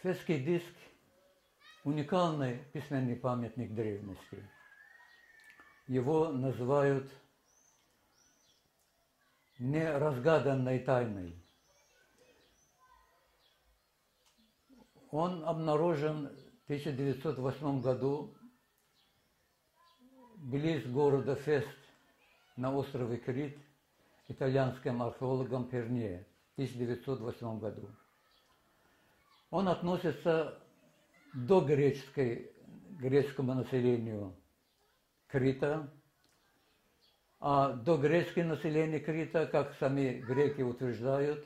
Фесский диск – уникальный письменный памятник древности. Его называют неразгаданной тайной. Он обнаружен в 1908 году близ города Фест на острове Крит итальянским археологом Перне в 1908 году. Он относится до греческому населению Крита, а догреческое население Крита, как сами греки утверждают,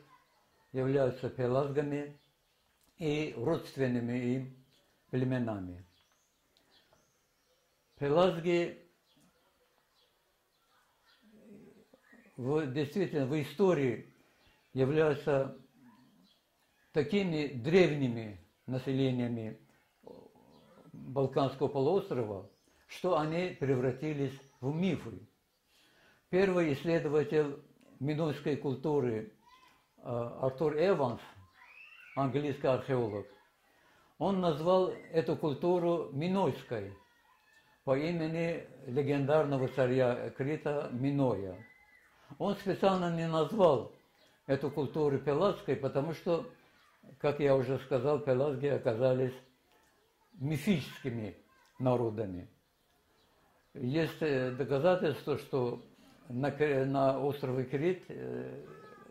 являются пелазгами и родственными им племенами. Пелазги действительно в истории являются такими древними населениями Балканского полуострова, что они превратились в мифы. Первый исследователь минойской культуры Артур Эванс, английский археолог, он назвал эту культуру минойской по имени легендарного царя Крита Миноя. Он специально не назвал эту культуру пелазской, потому что, как я уже сказал, пелазги оказались мифическими народами. Есть доказательства, что на острове Крит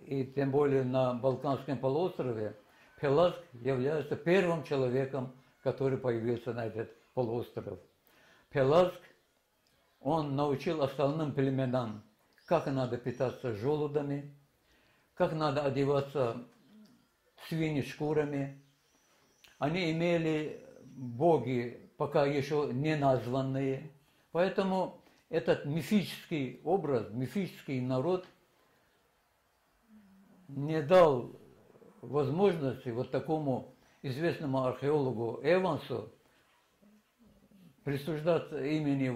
и тем более на Балканском полуострове Пелазг является первым человеком, который появился на этот полуостров. Пелазг, он научил остальным племенам, как надо питаться желудями, как надо одеваться свиньи шкурами. Они имели боги, пока еще не названные. Поэтому этот мифический образ, мифический народ не дал возможности вот такому известному археологу Эвансу присуждать имени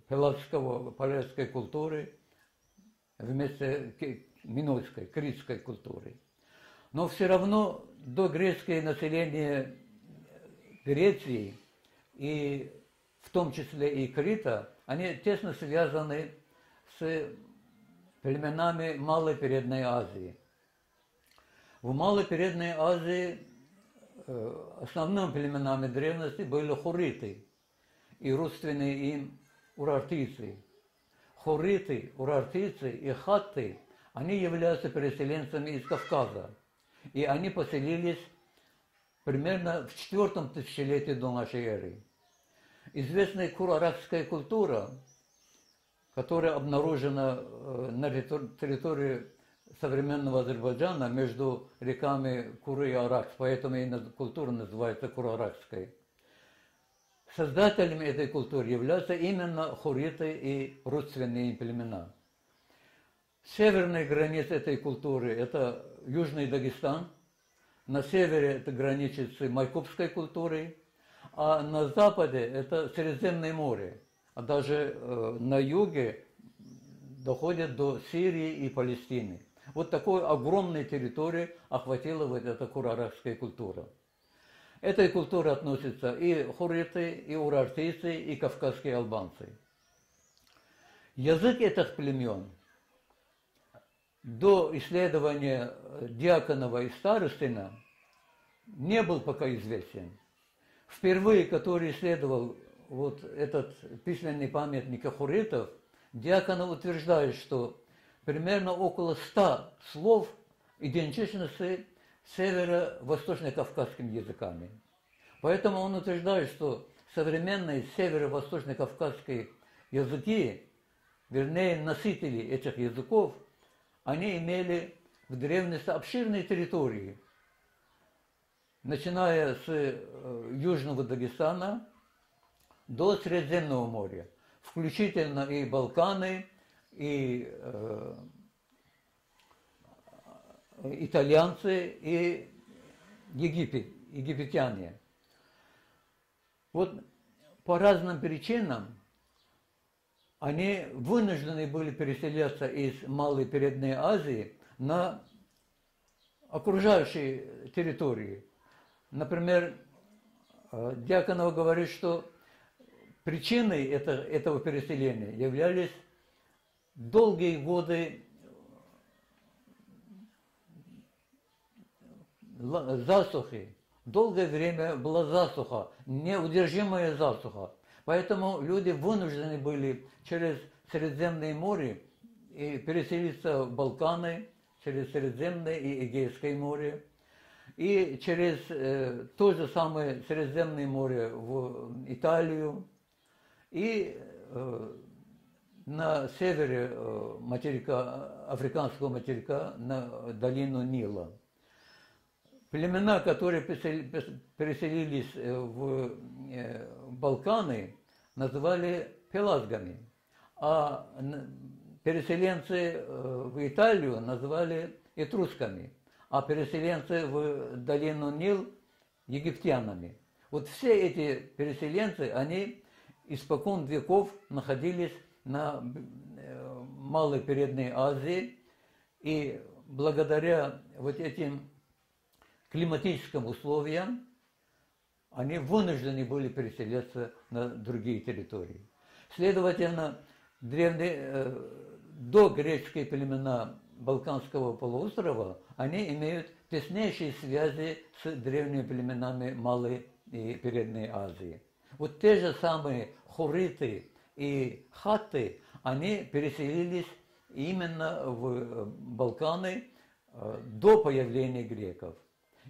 пелазгской культуры вместо минойской, критской культуры. Но все равно догреческое население Греции, и в том числе и Крита, они тесно связаны с племенами Малой Передней Азии. В Малой Передней Азии основными племенами древности были хуриты и родственные им урартийцы. Хуриты, урартийцы и хатты, они являются переселенцами из Кавказа. И они поселились примерно в 4 тысячелетии до нашей эры. Известная кураракская культура, которая обнаружена на территории современного Азербайджана между реками Куры и Аракс, поэтому и культура называется кураракской. Создателями этой культуры являются именно хуриты и родственные племена. Северная граница этой культуры – это Южный Дагестан, на севере это граничит с майкопской культурой, а на западе это Средиземное море, а даже на юге доходит до Сирии и Палестины. Вот такой огромной территории охватила вот эта кураракская культура. Этой культуре относятся и хуриты, и урартийцы, и кавказские албанцы. Язык этих племен до исследования Дьяконова и Старостина не был пока известен. Впервые, который исследовал вот этот письменный памятник хуритов, Дьяконов утверждает, что примерно около 100 слов идентичны с северо-восточно-кавказскими языками. Поэтому он утверждает, что современные северо-восточно-кавказские языки, вернее носители этих языков, они имели в древности обширные территории, начиная с Южного Дагестана до Средиземного моря, включительно и Балканы, и итальянцы, и египтяне. Вот по разным причинам они вынуждены были переселяться из Малой Передней Азии на окружающие территории. Например, Дьяконов говорит, что причиной этого переселения являлись долгие годы засухи. Долгое время была засуха, неудержимая засуха. Поэтому люди вынуждены были через Средиземное море и переселиться в Балканы, через Средиземное и Эгейское море, и через то же самое Средиземное море в Италию, и на севере материка, африканского материка, на долину Нила. Племена, которые переселились в Балканы, называли пелазгами, а переселенцы в Италию называли этрусками, а переселенцы в долину Нил – египтянами. Вот все эти переселенцы, они испокон веков находились на Малой Передней Азии, и благодаря вот этим климатическим условиям они вынуждены были переселяться на другие территории. Следовательно, древние, догреческие племена Балканского полуострова, они имеют теснейшие связи с древними племенами Малой и Передней Азии. Вот те же самые хуриты и хатты, они переселились именно в Балканы до появления греков.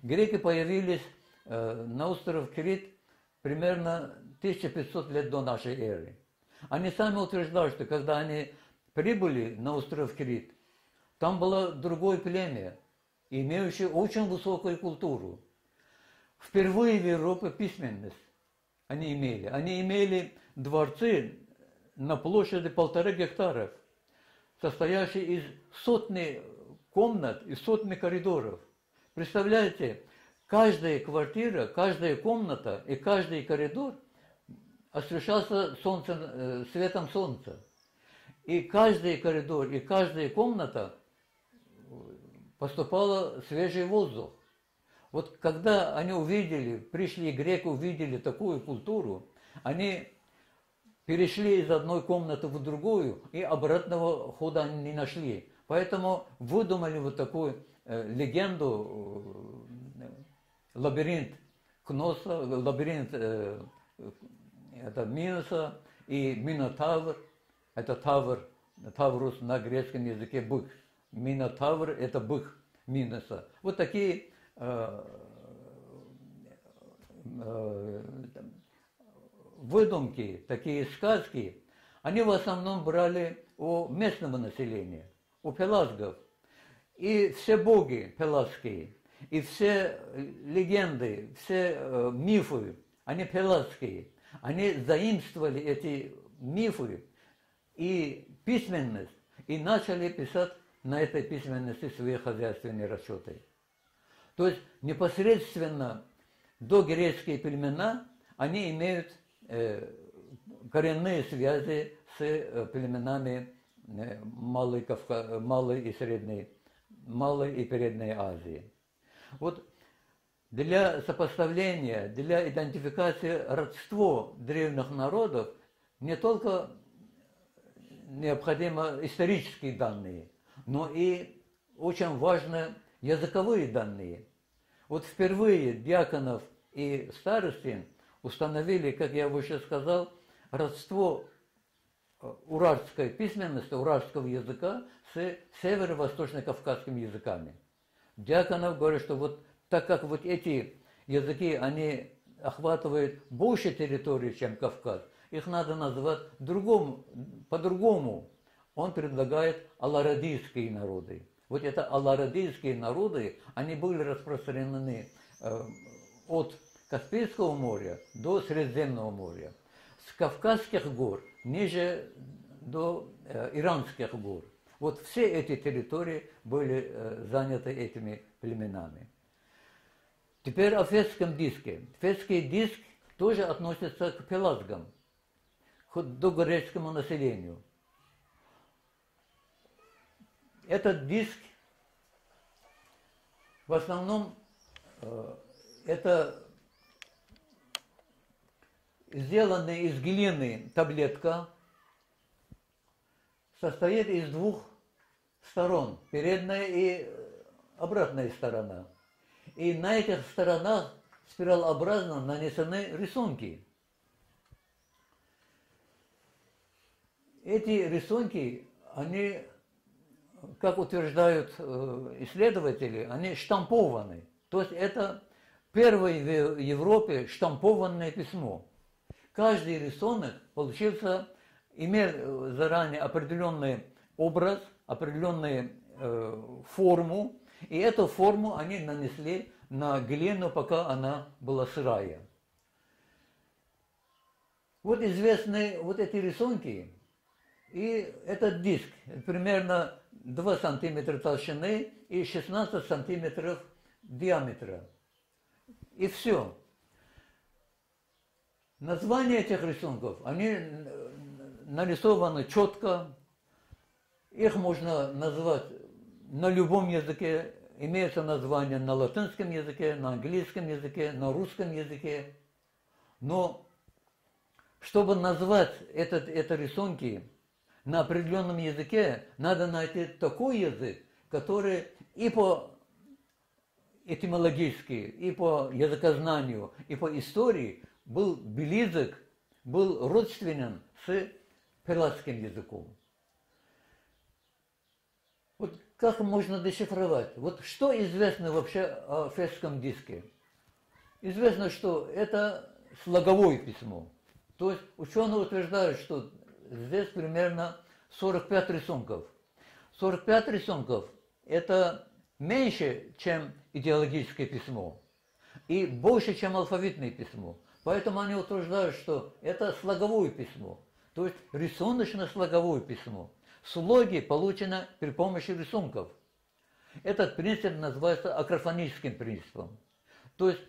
Греки появились на остров Крит примерно 1500 лет до нашей эры. Они сами утверждают, что когда они прибыли на остров Крит, там было другое племя, имеющее очень высокую культуру. Впервые в Европе письменность они имели. Они имели дворцы на площади 1,5 гектара, состоящие из сотни комнат и сотни коридоров. Представляете, каждая квартира, каждая комната и каждый коридор освещался светом солнца. И каждый коридор и каждая комната поступал свежий воздух. Вот когда они увидели, пришли греки, увидели такую культуру, они перешли из одной комнаты в другую, и обратного хода они не нашли. Поэтому выдумали вот такую легенду, лабиринт Кноса, лабиринт это Миноса, и Минотавр, это Тавр, Таврус на греческом языке бык. Минотавр – это бык Миноса. Вот такие выдумки, такие сказки, они в основном брали у местного населения, у пелазгов. И все боги пелазские, и все легенды, все мифы, они пелазские. Они заимствовали эти мифы и письменность, и начали писать на этой письменности свои хозяйственные расчеты. То есть непосредственно догреческие племена, они имеют коренные связи с племенами Малой и Средней, Малой и Передней Азии. Вот для сопоставления, для идентификации родства древних народов не только необходимы исторические данные, но и очень важны языковые данные. Вот впервые Дьяконов и Старостин установили, как я выше сказал, родство уральской письменности, уральского языка с северо-восточно-кавказскими языками. Дьяконов говорит, что вот так как вот эти языки, они охватывают больше территории, чем Кавказ, их надо назвать по-другому. Он предлагает аларадийские народы. Вот это аларадийские народы, они были распространены от Каспийского моря до Средиземного моря. С Кавказских гор ниже до Иранских гор. Вот все эти территории были заняты этими племенами. Теперь о Фесском диске. Фесский диск тоже относится к пелазгам, к догреческому населению. Этот диск в основном это сделанная из глины таблетка, состоит из двух сторон, передняя и обратная сторона. И на этих сторонах спиралообразно нанесены рисунки. Эти рисунки, они, как утверждают исследователи, они штампованы. То есть это первое в Европе штампованное письмо. Каждый рисунок имел заранее определенный образ, определенную форму, и эту форму они нанесли на глину, пока она была сырая. Вот известны вот эти рисунки, и этот диск примерно 2 сантиметра толщины и 16 сантиметров диаметра. И все. Названия этих рисунков, они нарисованы четко, их можно назвать на любом языке, имеется название на латинском языке, на английском языке, на русском языке. Но чтобы назвать это рисунки на определенном языке, надо найти такой язык, который и по этимологически, и по языкознанию, и по истории был близок, был родственен с пелазским языком. Вот как можно дешифровать? Вот что известно вообще о фесском диске? Известно, что это слоговое письмо. То есть ученые утверждают, что здесь примерно 45 рисунков. 45 рисунков – это меньше, чем идеологическое письмо, и больше, чем алфавитное письмо. Поэтому они утверждают, что это слоговое письмо, то есть рисуночно-слоговое письмо. Слоги получены при помощи рисунков. Этот принцип называется акрофоническим принципом. То есть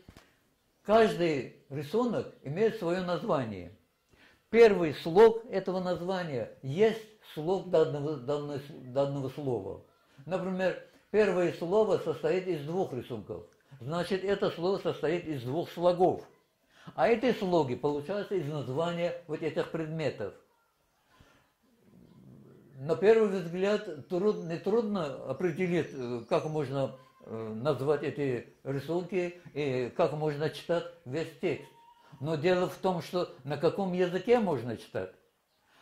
каждый рисунок имеет свое название. Первый слог этого названия есть слог данного слова. Например, первое слово состоит из 2 рисунков. Значит, это слово состоит из 2 слогов. А эти слоги получаются из названия вот этих предметов. На первый взгляд нетрудно определить, как можно назвать эти рисунки и как можно читать весь текст. Но дело в том, что на каком языке можно читать.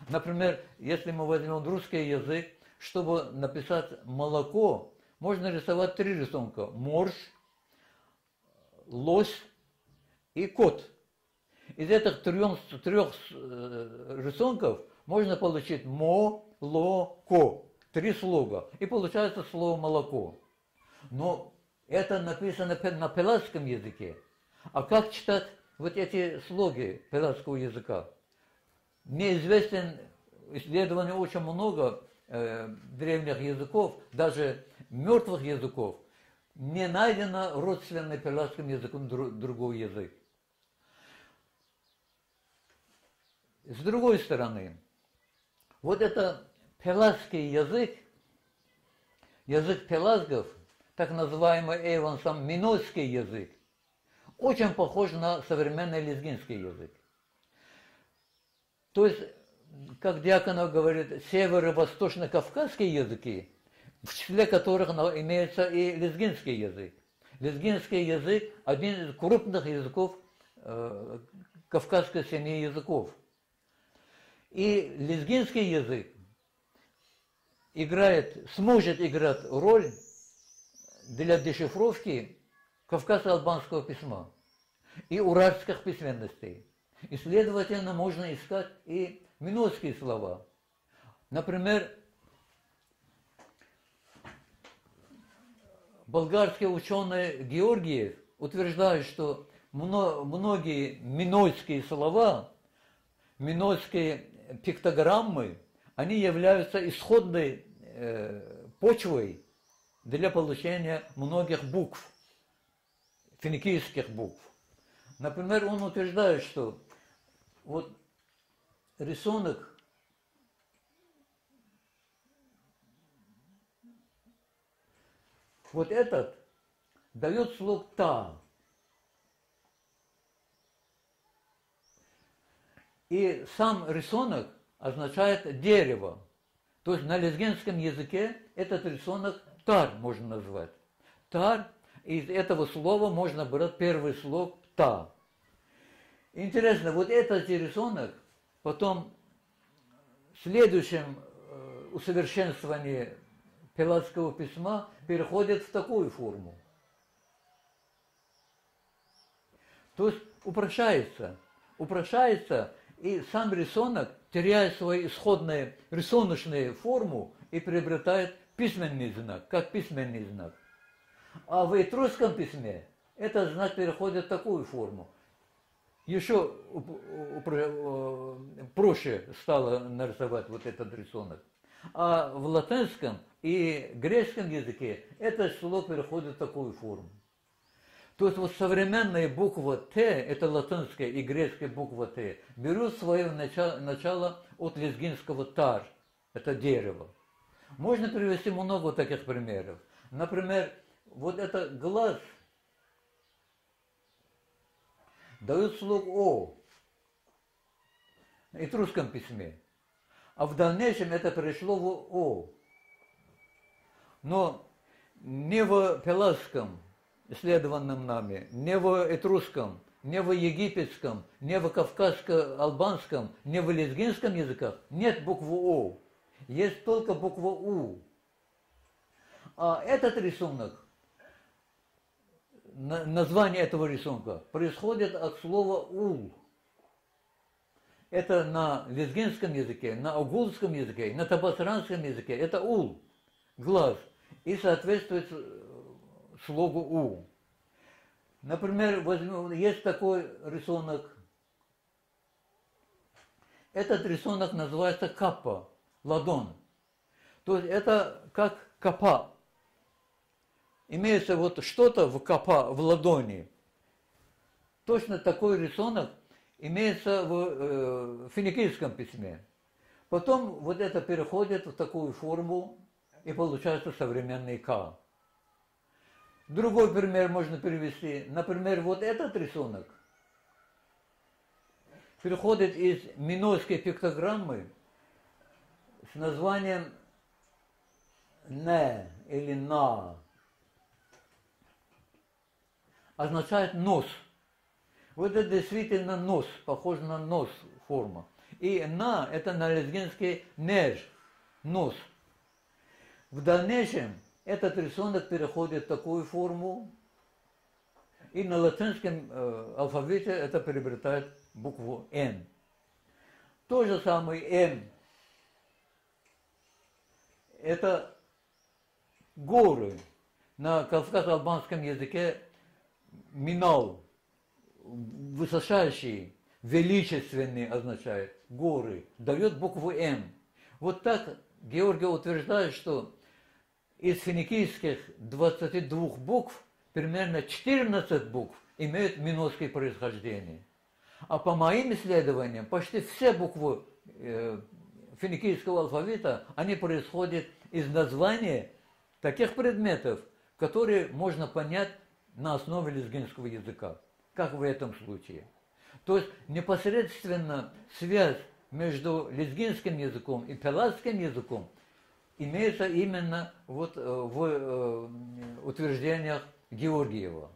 Например, если мы возьмем русский язык, чтобы написать «молоко», можно рисовать 3 рисунка: морж, лось и кот. Из этих 3 рисунков можно получить мо-ло-ко. 3 слога. И получается слово «молоко». Но это написано на пелазском языке. А как читать вот эти слоги пелазского языка? Мне известен исследований очень много древних языков, даже мертвых языков. Не найдено родственный пелазским языком другой язык. С другой стороны, вот это пелазский язык, язык пелазгов, так называемый Эвансом минойский язык, очень похож на современный лезгинский язык. То есть, как Дьяконов говорит, северо-восточно-кавказские языки, в числе которых имеется и лезгинский язык. Лезгинский язык – один из крупных языков кавказской семьи языков. И лезгинский язык сможет играть роль для дешифровки кавказско-албанского письма и уральских письменностей. И, следовательно, можно искать и минойские слова. Например, болгарский ученый Георгиев утверждает, что многие минойские слова, минойские пиктограммы, они являются исходной почвой для получения многих букв, финикийских букв. Например, он утверждает, что вот рисунок вот этот дает слог «та». И сам рисунок означает дерево. То есть на лезгинском языке этот рисунок тар можно назвать. Тар, из этого слова можно брать первый слог та. Интересно, вот этот рисунок потом в следующем усовершенствовании пелазского письма переходит в такую форму. То есть упрощается, и сам рисунок теряет свою исходную рисуночную форму и приобретает письменный знак, как письменный знак. А в этрусском письме этот знак переходит в такую форму. Еще проще стало нарисовать вот этот рисунок. А в латинском и греческом языке этот слог переходит в такую форму. То есть вот современная буква Т, это латинская и греческая буква Т, берут свое начало от лезгинского тар, это дерево. Можно привести много таких примеров. Например, вот это глаз дает слог О в этрусском письме, а в дальнейшем это перешло в О. Но не в пелазском, исследованном нами, не в этрусском, не в египетском, не в кавказско-албанском, не в лезгинском языках нет буквы О. Есть только буква У. А этот рисунок, название этого рисунка, происходит от слова «ул». Это на лезгинском языке, на огулском языке, на табасранском языке. Это «ул», глаз, и соответствует слогу «у». Например, есть такой рисунок. Этот рисунок называется каппа, ладон. То есть это как капа. Имеется вот что-то в капа, в ладони. Точно такой рисунок имеется в финикийском письме. Потом вот это переходит в такую форму, и получается современный К. Другой пример можно привести. Например, вот этот рисунок переходит из минойской пиктограммы с названием «не» или «на». Означает «нос». Вот это действительно нос, похоже на нос форма. И «на» это на лезгинский «неж», нос. В дальнейшем этот рисунок переходит в такую форму, и на латинском алфавите это приобретает букву «Н». То же самое «М» – это горы. На кавказо-албанском языке «минал», высочайший, величественный означает, горы, дает букву «М». Вот так Георгий утверждает, что из финикийских 22 букв примерно 14 букв имеют минойское происхождение. А по моим исследованиям, почти все буквы финикийского алфавита, они происходят из названия таких предметов, которые можно понять на основе лезгинского языка, как в этом случае. То есть непосредственно связь между лезгинским языком и пелазским языком имеется именно вот в утверждениях Георгиева.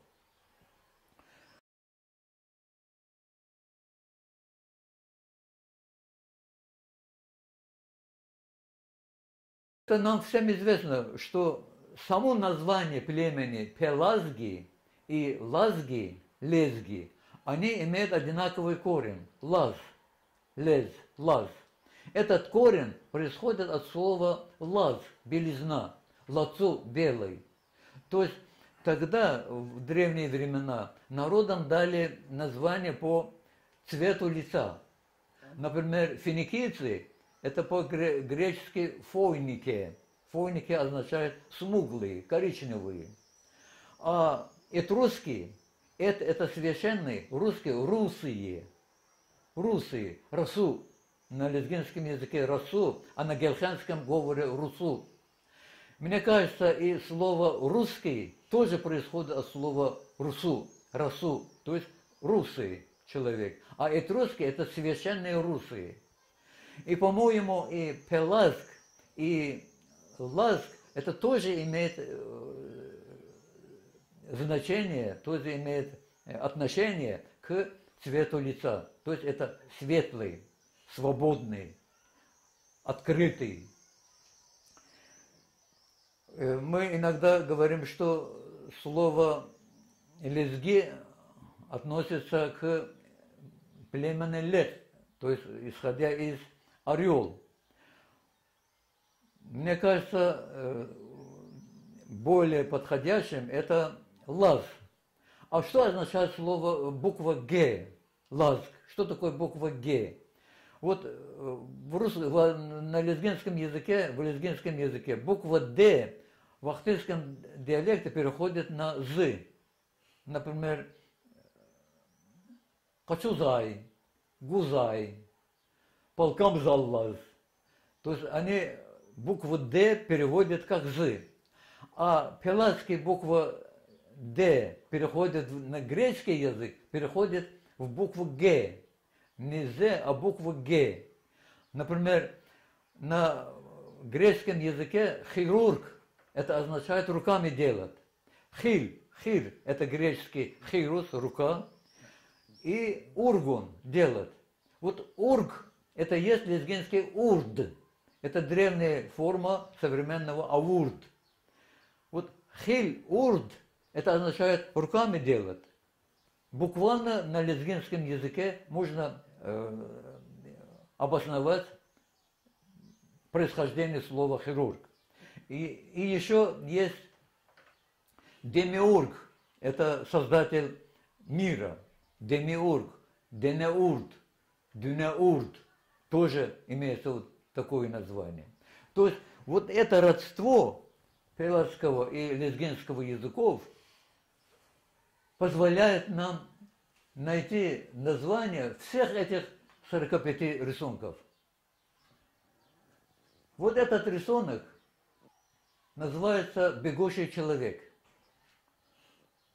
Это нам всем известно, что само название племени Пелазги и Лазги, Лезги, они имеют одинаковый корень – лаз, лез, лаз. Этот корень происходит от слова лаз, белизна, лацу, белый. То есть тогда, в древние времена, народам дали название по цвету лица. Например, финикийцы – это по-гречески фойники. Фойники означают смуглые, коричневые. А этруски – это священные, русские – русые. Русые, расу. На лезгинском языке расу, а на гелханском говоре русу. Мне кажется, и слово русский тоже происходит от слова русу, расу, то есть русые, человек, а этрусские это священные русые. И, по-моему, и Пелазг, и Лазг, это тоже имеет значение, тоже имеет отношение к цвету лица. То есть это светлый, свободный, открытый. Мы иногда говорим, что слово лезги относится к племени лет, то есть исходя из орел. Мне кажется, более подходящим это лаз. А что означает слово буква Г? Лазг. Что такое буква Г? Вот на лезгинском языке буква Д в ахтырском диалекте переходит на З. Например, Качузай, Гузай, Полкамзаллаз. То есть они букву Д переводят как З. А пелазская буква Д переходит на греческий язык, переходит в букву Г. Не З, а букву Г. Например, на греческом языке хирург это означает руками делать. Хир это греческий хирус, рука. И ургун делать. Вот ург это есть лезгинский урд. Это древняя форма современного аурд. Вот урд это означает руками делать. Буквально на лезгинском языке можно обосновать происхождение слова хирург. И еще есть демиург, это создатель мира. Демиург, Денеурд, Дюнеурд, тоже имеется вот такое название. То есть вот это родство пелазского и лезгинского языков позволяет нам найти название всех этих 45 рисунков. Вот этот рисунок называется «Бегущий человек».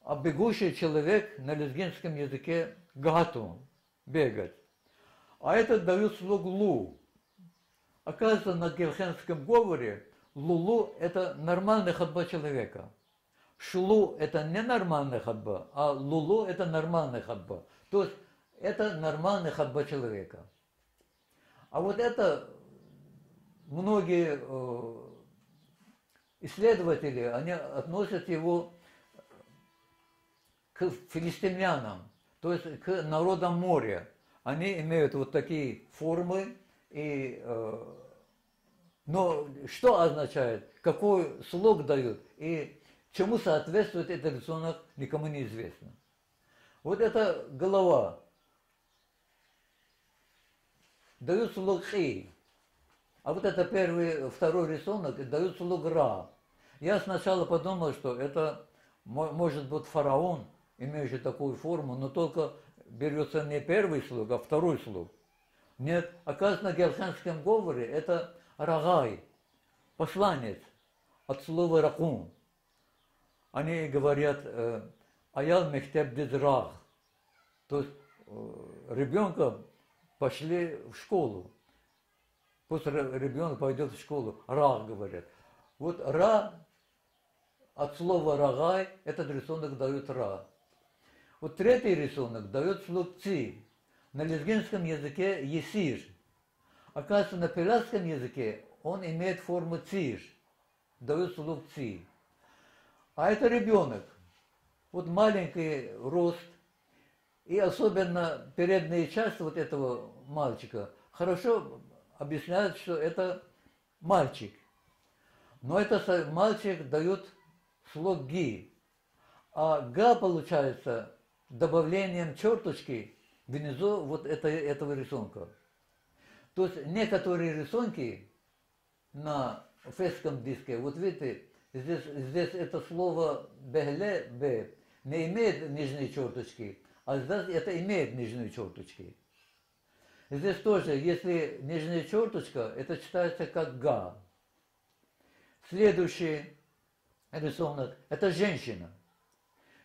А бегущий человек на лезгинском языке гату, бегать. А это дают слог лу. Оказывается, на гельхенском говоре лулу это нормальная ходьба человека. Шлу это не нормальная ходьба, а лулу это нормальная ходьба. То есть это нормальная ходьба человека. А вот это многие исследователи, они относят его к филистимлянам, то есть к народам моря. Они имеют вот такие формы, но что означает, какой слог дают и чему соответствует этот рисунок, никому не известно. Вот это голова. Дают слог «и». А вот это второй рисунок дают слог «ра». Я сначала подумал, что это может быть фараон, имеющий такую форму, но только берется не первый слог, а второй слог. Нет, оказывается, на гельхенском говоре это рагай, посланец, от слова ракун. Они говорят аял мехтеб дизрах, то есть ребенка пошли в школу. Пусть ребенок пойдет в школу, рах говорят. Вот ра, от слова рагай, этот рисунок дает ра. Вот третий рисунок дает слог ци. На лезгинском языке есир. Оказывается, на пелазском языке он имеет форму цир. Дает слог ци. А это ребенок. Вот маленький рост. И особенно передняя часть вот этого мальчика хорошо объясняет, что это мальчик. Но этот мальчик дает слог ги. А га получается добавлением черточки внизу вот этого рисунка. То есть некоторые рисунки на фесском диске, вот видите, здесь это слово бегле, б, не имеет нижней черточки, а здесь это имеет нижние черточки. Здесь тоже, если нижняя черточка, это читается как га. Следующий рисунок – это женщина.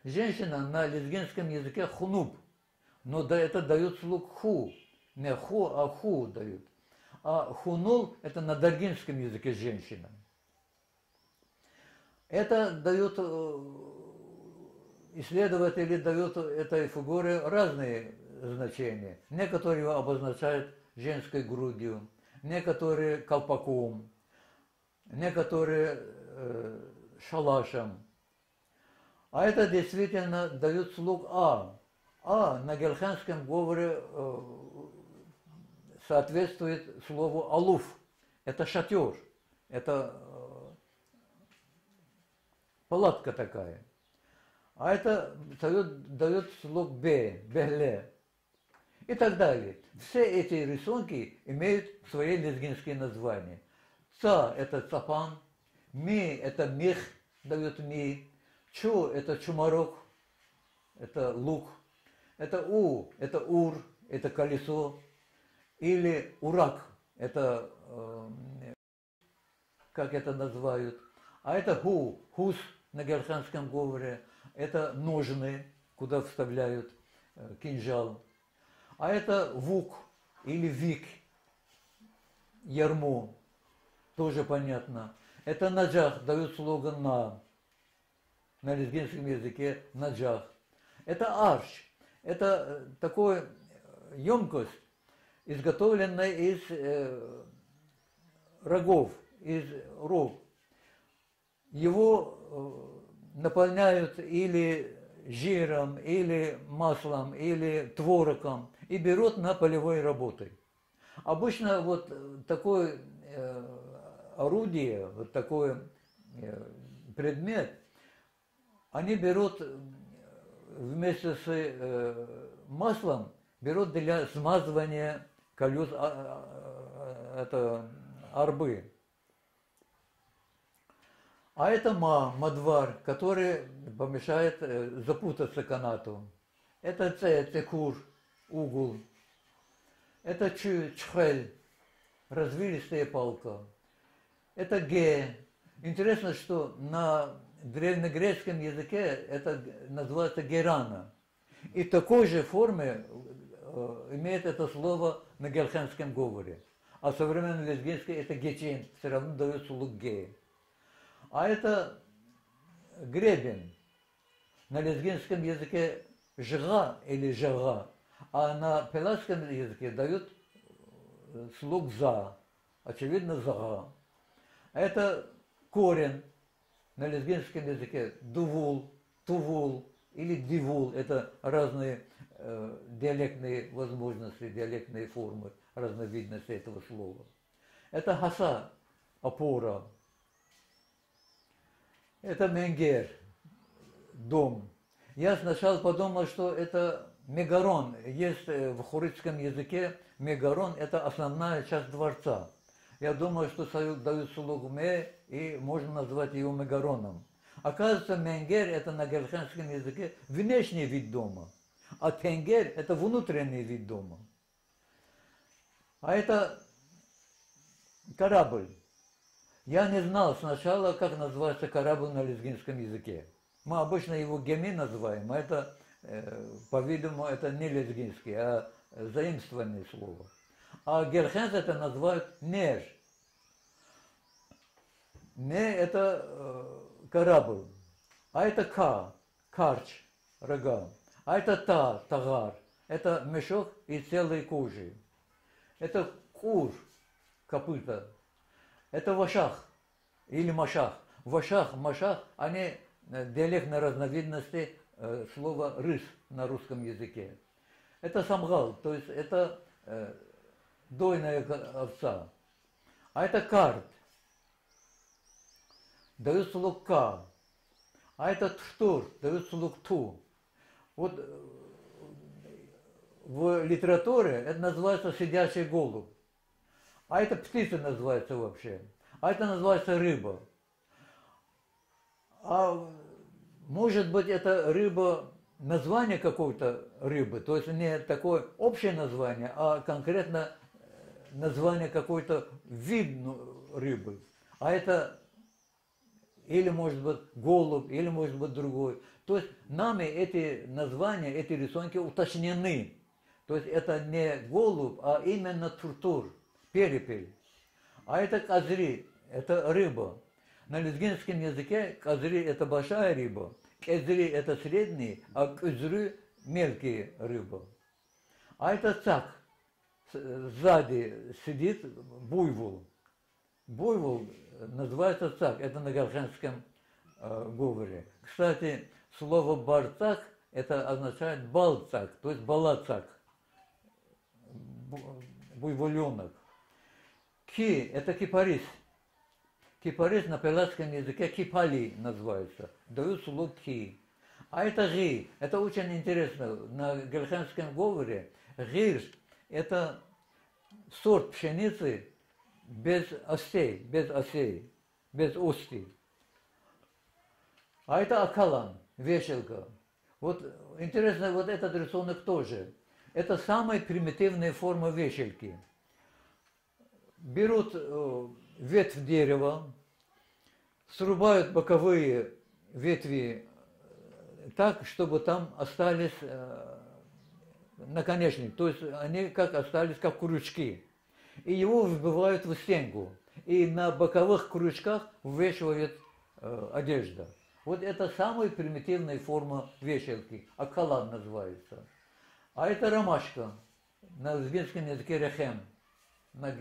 Женщина на лезгинском языке хунуб. но да, это дают слог ху. Не ху, а ху дают. А хунул – это на даргинском языке женщина. Это дают, исследователи дают этой фигуре разные значения. Некоторые обозначают женской грудью, некоторые колпаком, некоторые шалашем. А это действительно дает слог А. А на герханском говоре соответствует слову алуф. Это шатер, это палатка такая. А это дает слог Б, Бехле и так далее. Все эти рисунки имеют свои лезгинские названия. Ца – это цапан, ми – это мех, дает ми, чу – это чумарок, это лук, это ур, это колесо, или урак – это, как это называют, а это хус на герханском говоре, это ножны, куда вставляют кинжал. А это вук или вик, ярмо, тоже понятно. Это наджах, дают слоган на лезгинском языке наджах. Это арш, это такая емкость, изготовленная из рогов, из рог. Его наполняют или жиром, или маслом, или творогом и берут на полевой работы. Обычно вот такое орудие, вот такой предмет, они берут вместе с маслом, берут для смазывания колес арбы. А это мадвар, который помешает запутаться канату. Это цекур, угол. Это чхель, развилистая палка. Это ге. Интересно, что на древнегреческом языке это называется герана. И такой же формы имеет это слово на герханском говоре. А современный лезгинский это гечин, все равно дает слог ге. А это гребень. На лезгинском языке жга или жага, а на пелашском языке дают слог за, очевидно зага. Это корень на лезгинском языке дувул, тувул или дивул. Это разные диалектные возможности, диалектные формы, разновидности этого слова. Это хаса, опора. Это менгер, дом. Я сначала подумал, что это мегарон. Есть в хуритском языке мегарон – это основная часть дворца. Я думаю, что дают слугу ме, и можно назвать его мегароном. Оказывается, менгер – это на герханском языке внешний вид дома, а тенгер – это внутренний вид дома. А это корабль. Я не знал сначала, как называется корабль на лезгинском языке. Мы обычно его геми называем, а это, по-видимому, это не лезгинский, а заимствованное слово. А герхенцы это называют неж. Не это корабль, а это карч, рога. А это тагар, это мешок из целой кожи. Это кур, копыта. Это вашах или машах. Вашах, машах, они диалектные разновидности слова рысь на русском языке. Это самгал, то есть это дойная овца. А это карт. Дают слог ка. А это тштур, дают слог ту. Вот в литературе это называется сидящий голубь. А это птица называется вообще. А это называется рыба. А может быть это рыба, название какой-то рыбы, то есть не такое общее название, а конкретно название какой-то вид рыбы. А это или может быть голубь, или может быть другой. То есть нами эти названия, эти рисунки уточнены. То есть это не голубь, а именно туртур, перепель. А это козри, это рыба. На лезгинском языке козри это большая рыба, кезри это средний, а козри мелкие рыбы. А это цак. Сзади сидит буйвол. Буйвол называется цак, это на галханском говоре. Кстати, слово барцак это означает балцак, то есть балацак, буйволенок. Ки это кипарис. Кипарис на пелатском языке кипали называется, дают слово ки. А это ги, это очень интересно, на галханском говоре гир это сорт пшеницы без осей, без ости. А это акалан, вешалка. Вот интересно, вот этот рисунок тоже. Это самая примитивная форма вешалки. Берут ветвь дерева, срубают боковые ветви так, чтобы там остались наконечники, то есть они как остались как крючки. И его вбивают в стенку. И на боковых крючках вешивают одежда. Вот это самая примитивная форма вешалки. Акалан называется. А это ромашка. На лезгинском языке рехем. На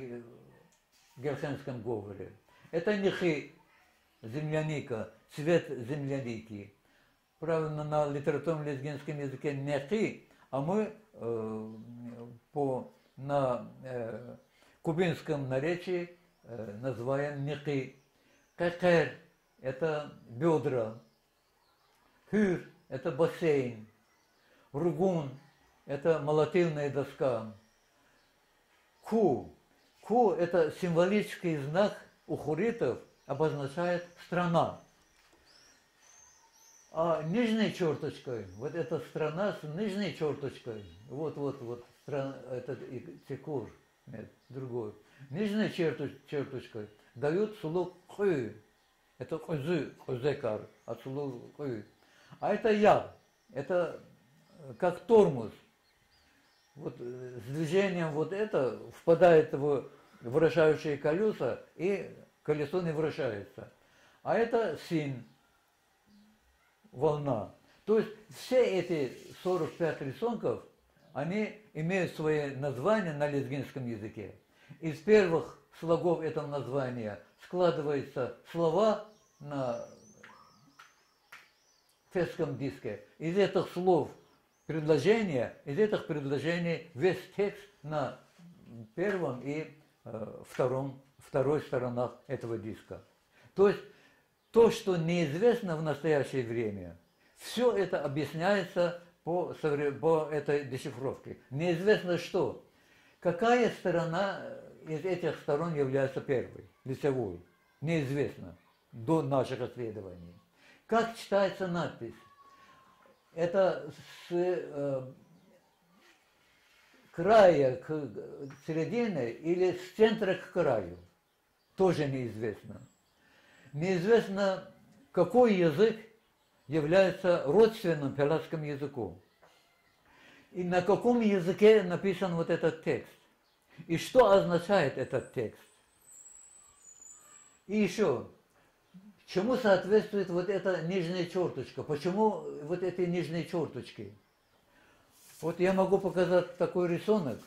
герхенском говоре. Это нихи, земляника, цвет земляники. Правильно, на литературном лезгинском языке нехи, а мы на кубинском наречии называем нихи. Какер – это бедра. Хюр – это бассейн. Ругун – это молотильная доска. Ку – это символический знак у хуритов, обозначает страна. А нижней черточкой, вот эта страна с нижней черточкой, вот, страна, этот текур, нет, другой. Нижней черточкой дают слог хы, это хозекар, от слога хы. А это я, это как тормоз. Вот с движением вот это впадает в вращающие колеса, и колесо не вращается. А это син, волна. То есть все эти 45 рисунков, они имеют свои названия на лезгинском языке. Из первых слогов этого названия складываются слова на фесском диске. Из этих слов предложения, из этих предложений весь текст на первом и второй сторонах этого диска. То есть то, что неизвестно в настоящее время, все это объясняется по этой дешифровке. Неизвестно что. Какая сторона из этих сторон является первой, лицевой? Неизвестно до наших исследований. Как читается надпись? Это с края к середине или с центра к краю? Тоже неизвестно. Неизвестно, какой язык является родственным пелатскому языку. И на каком языке написан вот этот текст. И что означает этот текст. И еще, чему соответствует вот эта нижняя черточка? Почему вот эти нижние черточки? Вот я могу показать такой рисунок.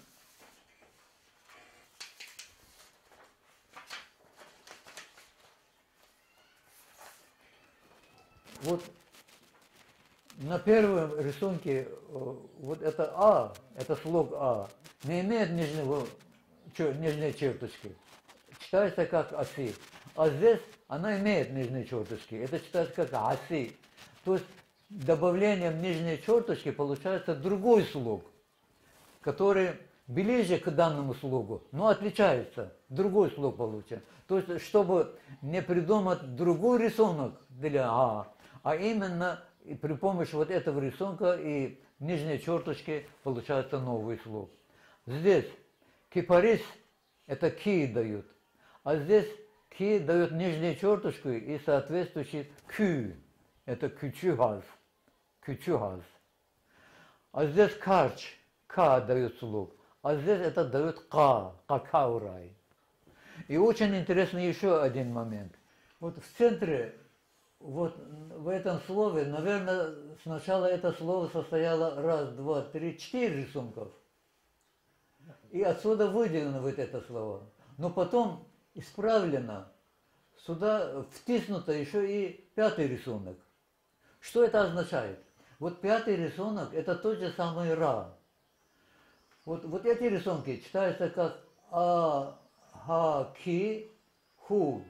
Вот на первом рисунке вот это А, это слог А, не имеет нижней черточки. Читается как аси. А здесь она имеет нижние черточки. Это читается как аси. То есть добавлением нижней черточки получается другой слог, который ближе к данному слогу, но отличается. Другой слог получается. То есть, чтобы не придумать другой рисунок для а именно при помощи вот этого рисунка и нижней черточки получается новый слог. Здесь кипарис, это ки дают, а здесь Ки дает нижнюю черточку и соответствующий кю. Это кючугаз. Кючугаз. А здесь карч. К дает слух. А здесь это дает какаурай. И очень интересный еще один момент. Вот в центре, вот в этом слове, наверное, сначала это слово состояло раз, два, три, 4 рисунков. И отсюда выделено вот это слово. Но потом исправлено. Сюда втиснуто еще и 5-й рисунок. Что это означает? Вот 5-й рисунок это тот же самый ра. Вот эти рисунки читаются как а, ха, ки, ху.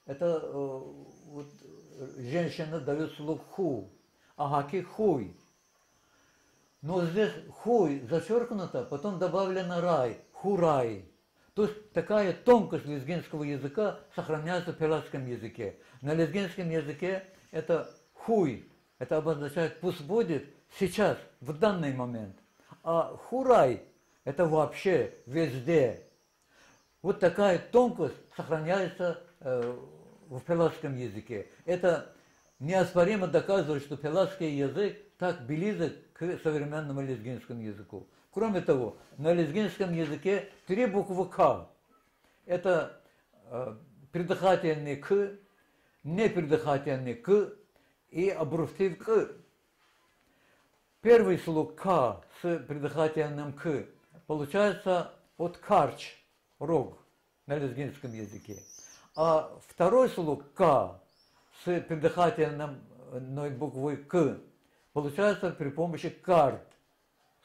Это вот, женщина дает слух ху. Агаки хуй. Но здесь хуй зачеркнуто, потом добавлено рай, хурай. То есть такая тонкость лезгинского языка сохраняется в пелазском языке. На лезгинском языке это хуй, это обозначает пусть будет сейчас, в данный момент. А хурай это вообще везде. Вот такая тонкость сохраняется в пелазском языке. Это неоспоримо доказывает, что пелазский язык так близок к современному лезгинскому языку. Кроме того, на лезгинском языке 3 буквы К. Это придыхательный К, непридыхательный К и аббревиатив К. Первый слог К с придыхательным К получается от карч, рог, на лезгинском языке. А второй слог К с придыхательной буквой К получается при помощи карт,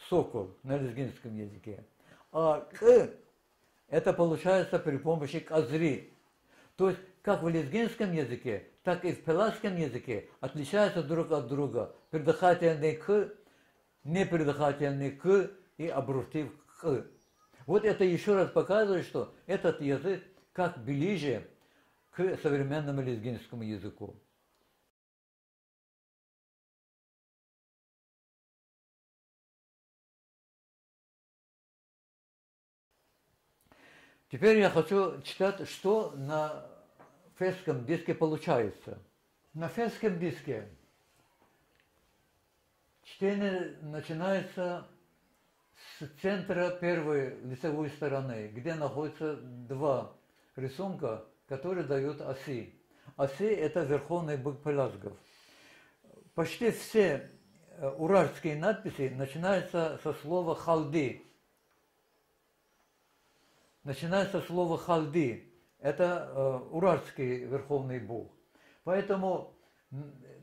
сокол, на лезгинском языке. А К это получается при помощи казри. То есть как в лезгинском языке, так и в пелазском языке отличаются друг от друга придыхательный К, непридыхательный К и аббревиатив К. Вот это еще раз показывает, что этот язык как ближе к современному лезгинскому языку. Теперь я хочу читать, что на фесском диске получается. На фесском диске чтение начинается с центра первой лицевой стороны, где находятся 2 рисунка, которые дают оси. Оси – это верховный бык пелазгов. Почти все уральские надписи начинаются со слова «халди». Начинается слово «халди». Это уральский верховный бог. Поэтому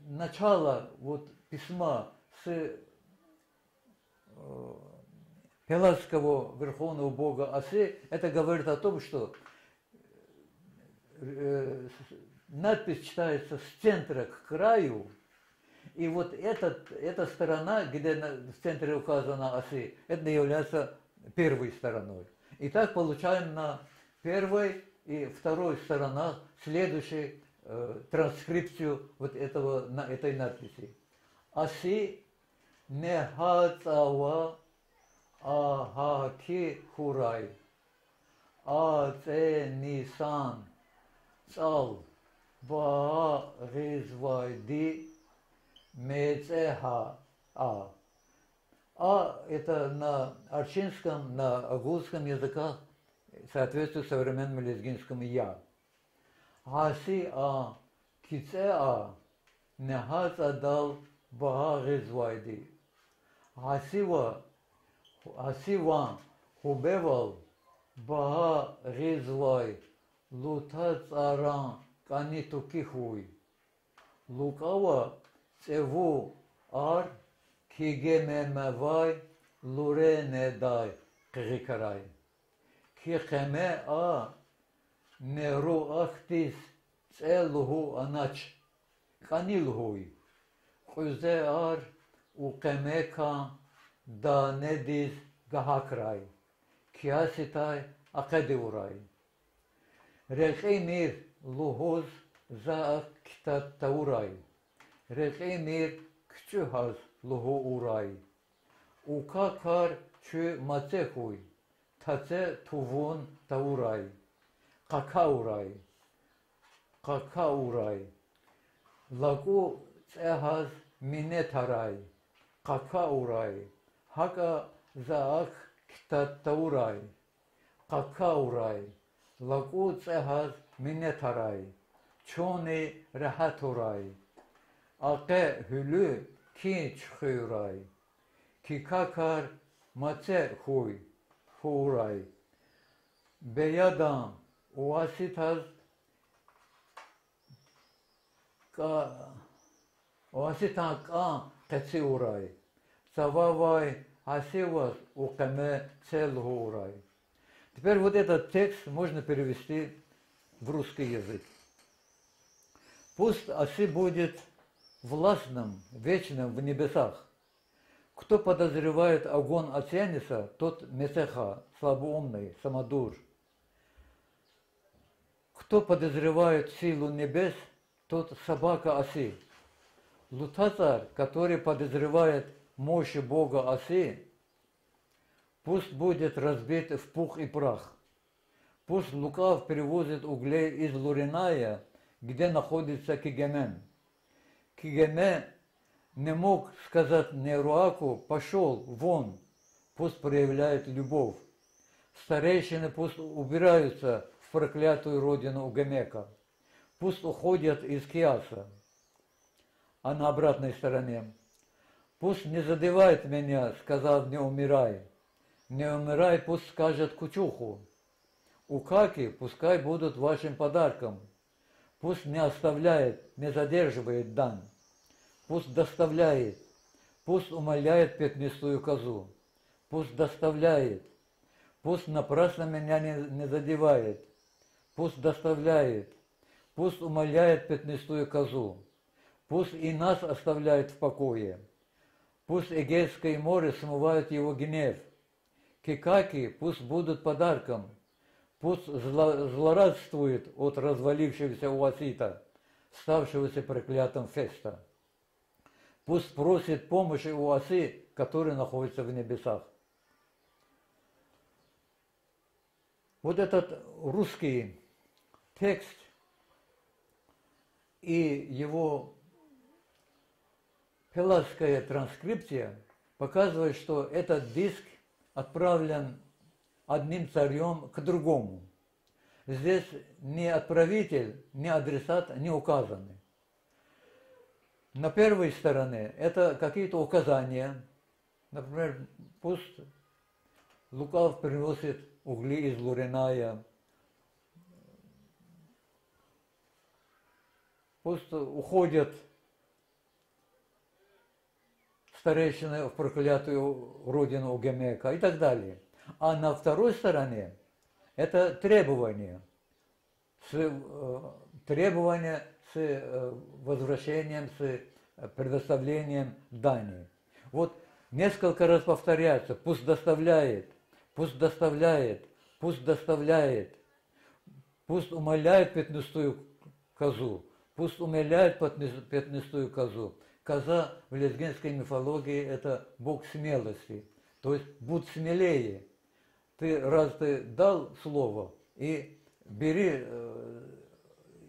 начало вот письма с пелазского верховного бога Аси, это говорит о том, что надпись читается с центра к краю, и вот эта сторона, где в центре указана Аси, это является первой стороной. И так получаем на первой и второй сторонах следующую транскрипцию вот этой надписи. Аси нехацава агаки хурай. Аце нисан цал ба ризвайди мецеха а. А это на арчинском, на агулском языках соответствует современному лезгинскому я. Хаси а кице а нехац адал бага ризвайди. Хасива хубевал бага ризвай лутац аран канитуки хуй. Лукава цеву ар Кигемемавай луре недай крикарай. Кихеме а неру ахтис целуху анач канилхуй. Хузе ар укемека да недис гаhaкрай. Киаситай акедеурай. Рехи мир лухуз за китатаурай. Рехи мир кчухаз луху урай. Укакар чу мацехуй. Таце тувон таурай. Какаурай. какаурай. Лагу цегаз минетарай. Какаурай. Хака заах ктатаурай. Какаурай. Лагу цегаз минетарай. Чони рахатурай. Аке хülü ki çıkıray. Ki kakar mace huy. Huray. Beyadan oasitaz oasitan ka тациурай. Сававай асивас укаме целхурай. Теперь вот этот текст можно перевести в русский язык. Пусть Аси будет властным, вечным в небесах. Кто подозревает огонь Асяниса, тот месеха, слабоумный, самодур. Кто подозревает силу небес, тот собака Аси. Лутазар, который подозревает мощь Бога Аси, пусть будет разбит в пух и прах. Пусть Лукав перевозит углей из Луриная, где находится Кигемен. Кигеме не мог сказать Неруаку: пошел вон, пусть проявляет любовь. Старейшины пусть убираются в проклятую родину Угамека. Пусть уходят из Киаса. А на обратной стороне: пусть не задевает меня, сказав не умирай. Не умирай, пусть скажет Кучуху. Укаки пускай будут вашим подарком. Пусть не оставляет, не задерживает дань. Пусть доставляет. Пусть умоляет пятнистую козу. Пусть доставляет. Пусть напрасно меня не задевает. Пусть доставляет. Пусть умоляет пятнистую козу. Пусть и нас оставляет в покое. Пусть Эгейское море смывает его гнев. Кикаки пусть будут подарком. Пусть злорадствует от развалившегося Уасита, ставшегося проклятым Феста. Пусть просит помощи у Аси, который находится в небесах. Вот этот русский текст и его пелазская транскрипция показывает, что этот диск отправлен одним царем к другому. Здесь ни отправитель, ни адресат не указаны. На первой стороне это какие-то указания. Например, пусть Лукав приносит угли из Луриная. Пусть уходят старейшины в проклятую родину Угамека и так далее. А на второй стороне это требования с возвращением, с предоставлением дани. Вот несколько раз повторяется: пусть доставляет, пусть доставляет, пусть доставляет, пусть умоляет пятнистую козу, пусть умоляет пятнистую козу. Коза в лезгинской мифологии – это бог смелости. То есть будь смелее. Раз ты дал слово, и бери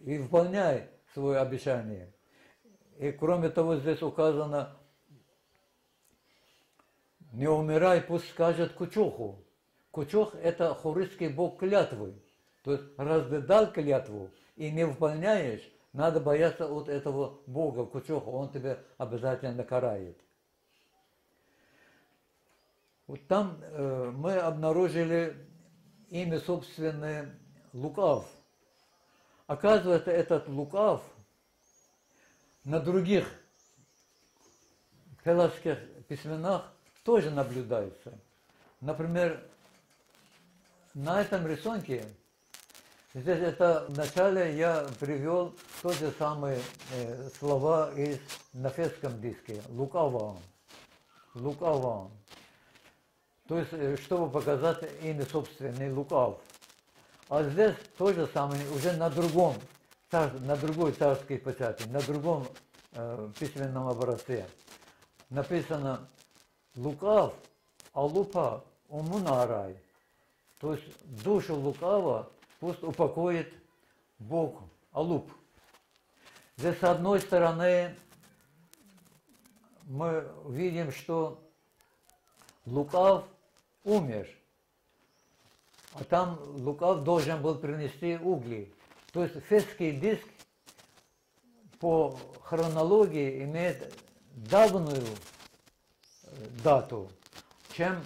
и выполняй свое обещание. И кроме того, здесь указано: не умирай, пусть скажет Кучуху. Кучух – это хуритский бог клятвы. То есть, раз ты дал клятву и не выполняешь, надо бояться от этого бога Кучуха, он тебя обязательно карает. Вот там мы обнаружили имя собственное Лукав. Оказывается, этот Лукав на других пелазских письменах тоже наблюдается. Например, на этом рисунке, здесь это вначале я привел те же самые слова на фесском диске. Лукаван. Лукаван. То есть, чтобы показать имя собственное Лукав. А здесь то же самое, уже на другой царской печати, на другом письменном образце. Написано: Лукав, алупа, умунарай. То есть душу лукава пусть упокоит Бог Алуп. Здесь, с одной стороны, мы видим, что Лукав умер, а там Лукав должен был принести угли. То есть фесский диск по хронологии имеет давнюю дату, чем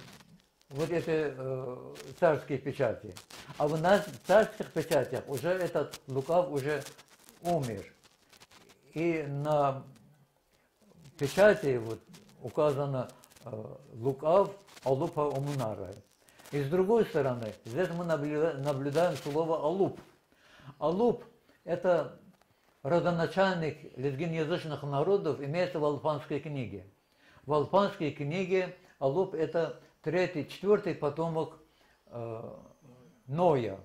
вот эти царские печати. А в нас в царских печатях уже этот Лукав уже умер. И на печати вот указано Лукав Алупа Омунара. И с другой стороны, здесь мы наблюдаем слово Алуп. Алуп – это родоначальник лезгиноязычных народов, имеется в Алпанской книге. В Алпанской книге Алуп – это третий, четвертый потомок Ноя.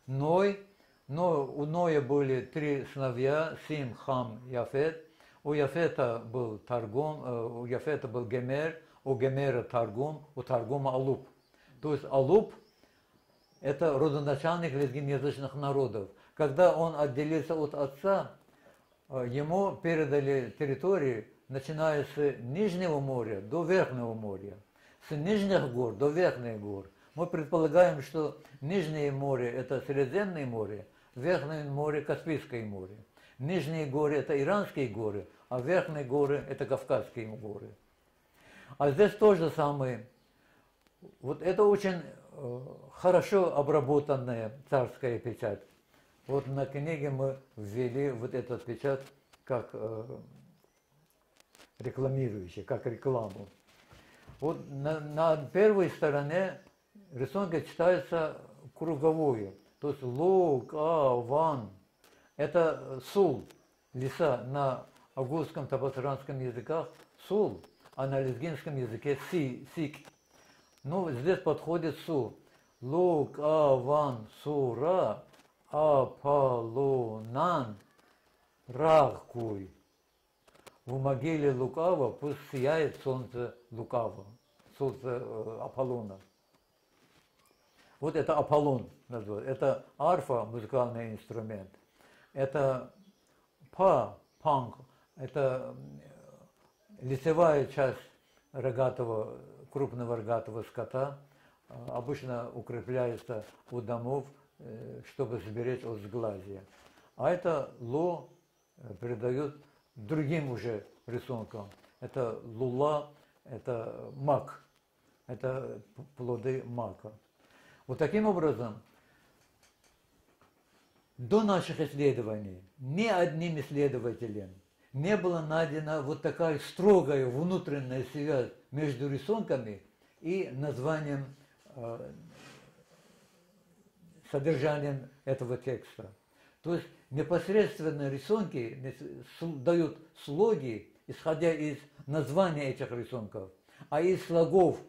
У Ноя были три сыновья, Сим, Хам, Яфет. У Яфета был Таргум, у Яфета был Гемер, у Гемера Таргум, у Таргума Алуп. То есть Алуп – это родоначальник лезгиноязычных народов. Когда он отделился от отца, ему передали территории, начиная с Нижнего моря до Верхнего моря, с Нижних гор до Верхних гор. Мы предполагаем, что Нижнее море – это Средиземное море, Верхнее море – Каспийское море. Нижние горы – это Иранские горы, а Верхние горы – это Кавказские горы. А здесь то же самое. Вот это очень хорошо обработанная царская печать. Вот на книге мы ввели вот этот печать как рекламирующий, как рекламу. Вот на первой стороне рисунка читается круговую, то есть Лукаван. Это сул, леса на агузском, табасаранском языках сул, а на лезгинском языке сик. Ну, здесь подходит сул. Лукаван сура Аполлонан Рахкуй. В могиле Лукава пусть сияет солнце Лукава, солнце Аполлона. Вот это Аполлон называют. Это арфа, музыкальный инструмент. Это панк, это лицевая часть рогатого, крупного рогатого скота, обычно укрепляется у домов, чтобы сберечь от сглазия. А это ло передает другим уже рисункам. Это лула, это мак, это плоды мака. Вот таким образом, до наших исследований ни одним исследователем не была найдена вот такая строгая внутренняя связь между рисунками и названием, содержанием этого текста. То есть непосредственно рисунки дают слоги, исходя из названия этих рисунков, а из слогов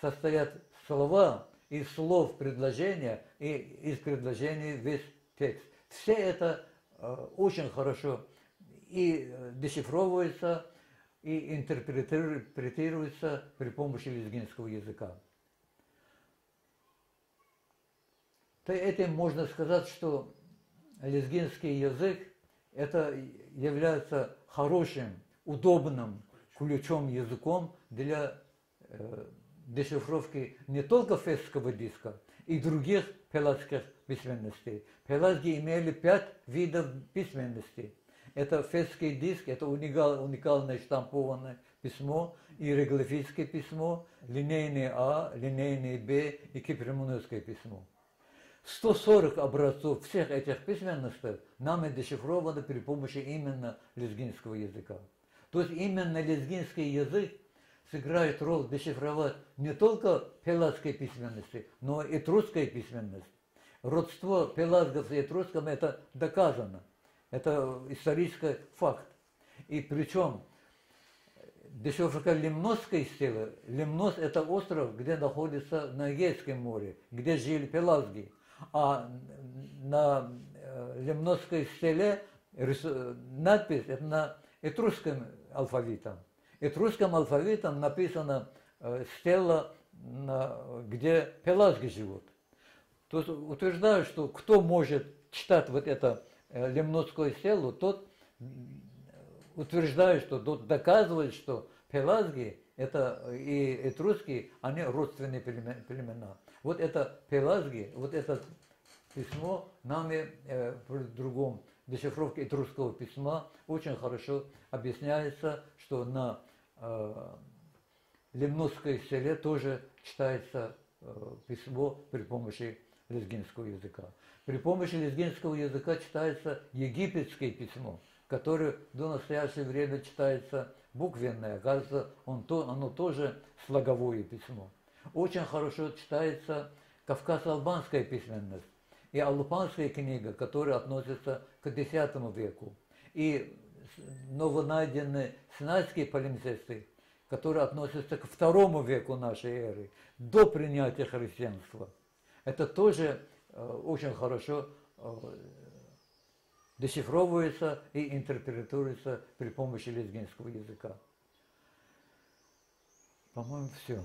состоят слова, из слов предложения и из предложений весь текст. Все это очень хорошо и дешифровывается, и интерпретируется при помощи лезгинского языка. То этим можно сказать, что лезгинский язык это является хорошим, удобным ключом языком для дешифровки не только фесского диска и других пеладских письменностей. Пеладги имели 5 видов письменности. Это фесский диск, это уникальное штампованное письмо, иероглифическое письмо, линейное А, линейное Б и кипримунское письмо. 140 образцов всех этих письменностей нами дешифрованы при помощи именно лезгинского языка. То есть именно лезгинский язык сыграет роль дешифровать не только пеладской письменности, но и этрусской письменности. Родство пеладгов и этрусков это доказано. Это исторический факт. И причем дешифровка лимносской стелы. Лимнос это остров, где находится на Эгейском море, где жили пеладги. А на лимносской стеле надпись это на этрусском алфавите. Этрусским алфавитом написана стела, где пеладги живут. То есть утверждаю, что кто может читать вот это лимносскую стелу, тот утверждают, что доказывают, что пеlasги это и этруски, они родственные племена. Вот это пеlasги, вот это письмо нами в другом дешифровке этрусского письма очень хорошо объясняется, что на Лемносской селе тоже читается письмо при помощи лезгинского языка. При помощи лезгинского языка читается египетское письмо, которое до настоящего времени читается буквенное. Оказывается, оно тоже слоговое письмо. Очень хорошо читается кавказо-албанская письменность и албанская книга, которая относится к X веку. И новонайденные синайские палимсесты, которые относятся к II веку нашей эры, до принятия христианства. Это тоже очень хорошо дешифровывается и интерпретируется при помощи лезгинского языка. По-моему, все.